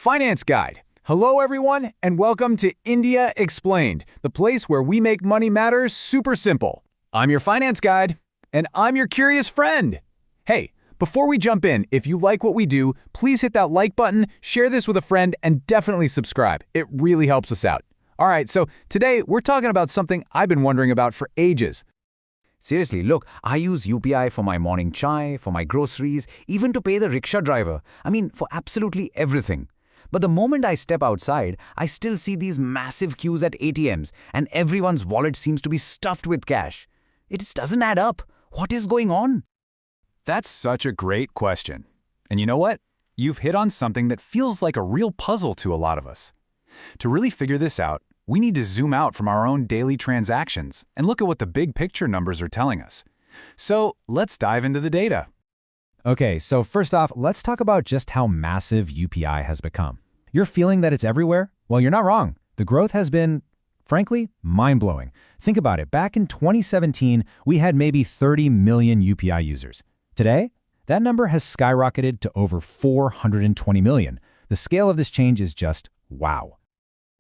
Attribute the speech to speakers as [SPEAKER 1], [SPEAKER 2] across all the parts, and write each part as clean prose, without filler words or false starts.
[SPEAKER 1] Finance Guide. Hello everyone, and welcome to India Explained, the place where we make money matter super simple. I'm your finance guide, and I'm your curious friend. Hey, before we jump in, if you like what we do, please hit that like button, share this with a friend, and definitely subscribe. It really helps us out. All right, so today we're talking about something I've been wondering about for ages.
[SPEAKER 2] Seriously, look, I use UPI for my morning chai, for my groceries, even to pay the rickshaw driver. I mean, for absolutely everything. But the moment I step outside, I still see these massive queues at ATMs, and everyone's wallet seems to be stuffed with cash. It just doesn't add up. What is going on?
[SPEAKER 1] That's such a great question. And you know what? You've hit on something that feels like a real puzzle to a lot of us. To really figure this out, we need to zoom out from our own daily transactions and look at what the big picture numbers are telling us. So let's dive into the data.
[SPEAKER 3] Okay, so first off, let's talk about just how massive UPI has become. You're feeling that it's everywhere? Well, you're not wrong. The growth has been, frankly, mind-blowing. Think about it. Back in 2017, we had maybe 30 million UPI users. Today, that number has skyrocketed to over 420 million. The scale of this change is just wow.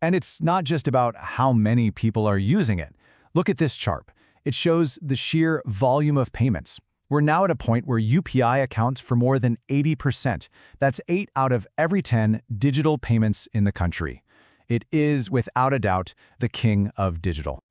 [SPEAKER 1] And it's not just about how many people are using it. Look at this chart. It shows the sheer volume of payments. We're now at a point where UPI accounts for more than 80%. That's 8 out of every 10 digital payments in the country. It is, without a doubt, the king of digital.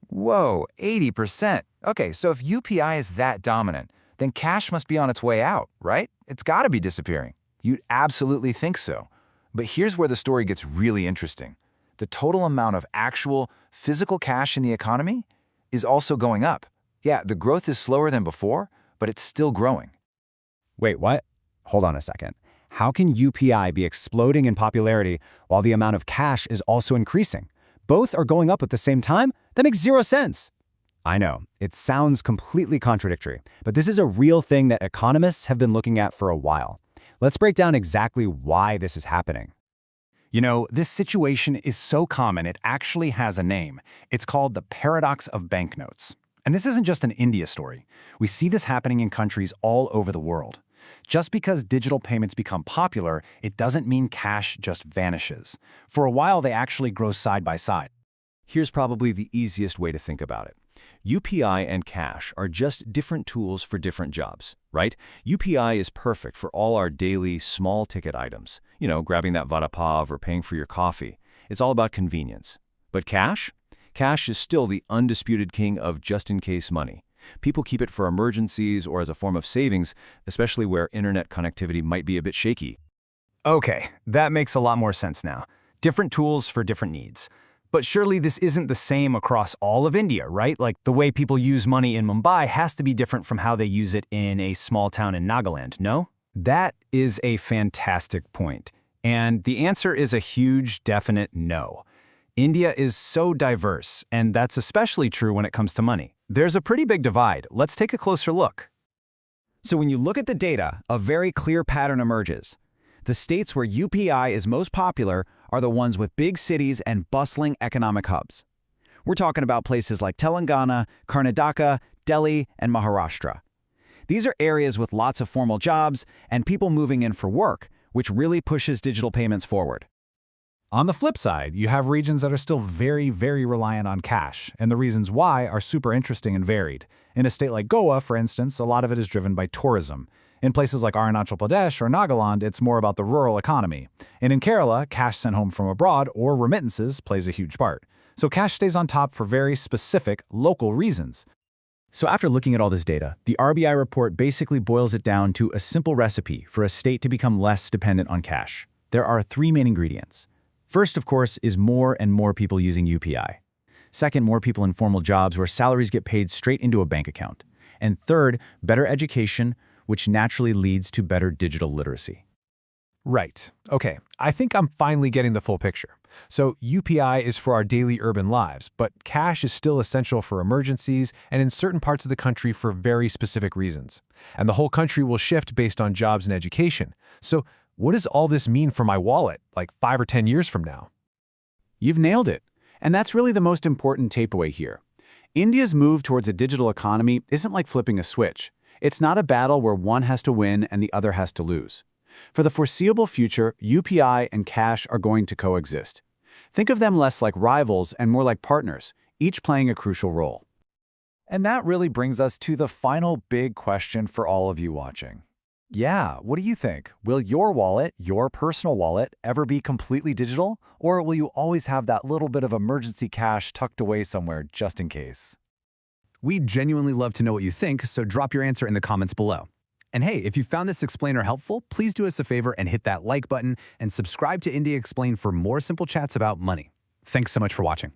[SPEAKER 2] Whoa, 80%. Okay, so if UPI is that dominant, then cash must be on its way out, right? It's got to be disappearing. You'd absolutely think so. But here's where the story gets really interesting. The total amount of actual physical cash in the economy is also going up. Yeah, the growth is slower than before, but it's still growing.
[SPEAKER 3] Wait, what? Hold on a second. How can UPI be exploding in popularity while the amount of cash is also increasing? Both are going up at the same time? That makes zero sense. I know, it sounds completely contradictory, but this is a real thing that economists have been looking at for a while. Let's break down exactly why this is happening.
[SPEAKER 1] You know, this situation is so common it actually has a name. It's called the paradox of banknotes. And this isn't just an India story. We see this happening in countries all over the world. Just because digital payments become popular, it doesn't mean cash just vanishes. For a while, they actually grow side by side.
[SPEAKER 4] Here's probably the easiest way to think about it. UPI and cash are just different tools for different jobs, right? UPI is perfect for all our daily small-ticket items. You know, grabbing that vada pav or paying for your coffee. It's all about convenience. But cash? Cash is still the undisputed king of just-in-case money. People keep it for emergencies or as a form of savings, especially where internet connectivity might be a bit shaky.
[SPEAKER 1] Okay, that makes a lot more sense now. Different tools for different needs. But surely this isn't the same across all of India, right? Like the way people use money in Mumbai has to be different from how they use it in a small town in Nagaland, no? That is a fantastic point. And the answer is a huge, definite no. India is so diverse, and that's especially true when it comes to money. There's a pretty big divide. Let's take a closer look.
[SPEAKER 3] So when you look at the data, a very clear pattern emerges. The states where UPI is most popular are the ones with big cities and bustling economic hubs. We're talking about places like Telangana, Karnataka, Delhi, and Maharashtra. These are areas with lots of formal jobs and people moving in for work, which really pushes digital payments forward.
[SPEAKER 5] On the flip side, you have regions that are still very, very reliant on cash, and the reasons why are super interesting and varied. In a state like Goa, for instance, a lot of it is driven by tourism. In places like Arunachal Pradesh or Nagaland, it's more about the rural economy. And in Kerala, cash sent home from abroad or remittances plays a huge part. So cash stays on top for very specific local reasons.
[SPEAKER 3] So after looking at all this data, the RBI report basically boils it down to a simple recipe for a state to become less dependent on cash. There are 3 main ingredients. First, of course, is more and more people using UPI. Second, more people in formal jobs where salaries get paid straight into a bank account. And third, better education, which naturally leads to better digital literacy.
[SPEAKER 5] Right. Okay, I think I'm finally getting the full picture. So UPI is for our daily urban lives, but cash is still essential for emergencies and in certain parts of the country for very specific reasons. And the whole country will shift based on jobs and education. So what does all this mean for my wallet, like 5 or 10 years from now?
[SPEAKER 3] You've nailed it. And that's really the most important takeaway here. India's move towards a digital economy isn't like flipping a switch. It's not a battle where one has to win and the other has to lose.
[SPEAKER 5] For the foreseeable future, UPI and cash are going to coexist. Think of them less like rivals and more like partners, each playing a crucial role.
[SPEAKER 2] And that really brings us to the final big question for all of you watching. Yeah, what do you think? Will your wallet, your personal wallet, ever be completely digital? Or will you always have that little bit of emergency cash tucked away somewhere just in case?
[SPEAKER 6] We'd genuinely love to know what you think, so drop your answer in the comments below. And hey, if you found this explainer helpful, please do us a favor and hit that like button and subscribe to India Explained for more simple chats about money. Thanks so much for watching.